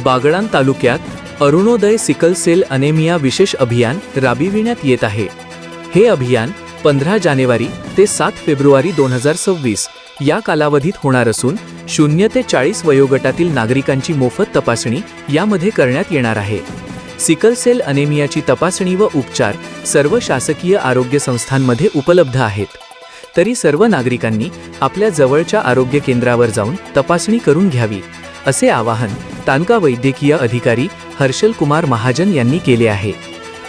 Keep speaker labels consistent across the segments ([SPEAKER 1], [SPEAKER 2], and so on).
[SPEAKER 1] बागळाण तालुक्यात Arunoday sickle sale anaemia विशेष अभियान राबविण्यात येत आहे। हे अभियान 15 जानेवारी ते 7 फेब्रुवारी 2026 या कालावधीत होणार असून 0 ते 40 वयोगटातील नागरिकांची मोफत तपासणी यामध्ये करण्यात येणार आहे। सिकल सेल अनेमियाची तपासणी व उपचार सर्व शासकीय आरोग्य संस्थांमध्ये उपलब्ध आहेत। तरी सर्व नागरिकांनी आपल्या जवळच्या आरोग्य केंद्रावर जाऊन तपासणी करून घ्यावी, असे आवाहन तालुका वैद्यकीय अधिकारी हर्षल कुमार महाजन यांनी केले आहे।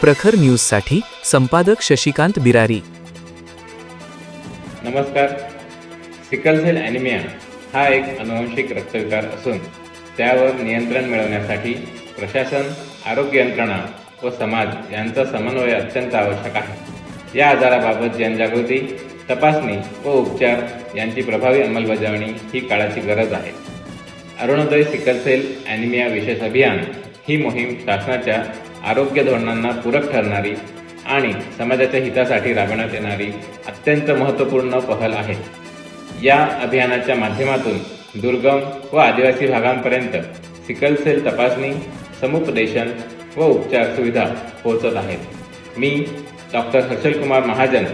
[SPEAKER 1] प्रखर न्यूजसाठी संपादक शशिकांत बिरारी।
[SPEAKER 2] नमस्कार। सिकल सेल ॲनिमिया हा एक अनुवंशिक रक्तविकार असून त्यावर नियंत्रण मिळवण्यासाठी प्रशासन, आरोग्य यंत्रणा व समाज यांचा समन्वय अत्यंत आवश्यक आहे। या आजाराबाबत जनजागृती, तपासणी व उपचार यांची प्रभावी अंमलबजावणी ही काळाची गरज आहे। अरुणोदय सिकल सेल ॲनिमिया विशेष अभियान ही मोहीम शासनाच्या आरोग्य धोरणांना पूरक ठरणारी आणि समाजाच्या हितासाठी राबवण्यात येणारी अत्यंत महत्त्वपूर्ण पहल आहे। या अभियानाच्या माध्यमातून दुर्गम व आदिवासी भागांपर्यंत सिकल सेल तपासणी, समुपदेशन व उपचार सुविधा पोहोचत आहेत। मी डॉक्टर हर्षल कुमार महाजन,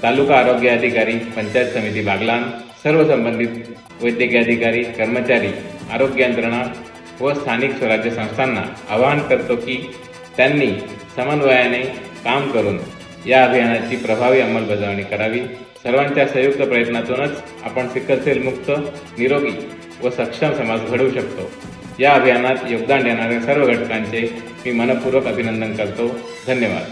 [SPEAKER 2] तालुका आरोग्य अधिकारी, पंचायत समिती बागलाण, सर्व संबंधित वैद्यकीय अधिकारी, कर्मचारी, आरोग्य यंत्रणा व स्थानिक स्वराज्य संस्थांना आवाहन करतो की त्यांनी समन्वयाने काम करून या अभियानाची प्रभावी अंमलबजावणी करावी। सर्वांच्या संयुक्त प्रयत्नातूनच आपण सिकल सेल मुक्त, निरोगी व सक्षम समाज घडवू शकतो। या अभियानात योगदान देणाऱ्या सर्व घटकांचे मी मनपूर्वक अभिनंदन करतो। धन्यवाद।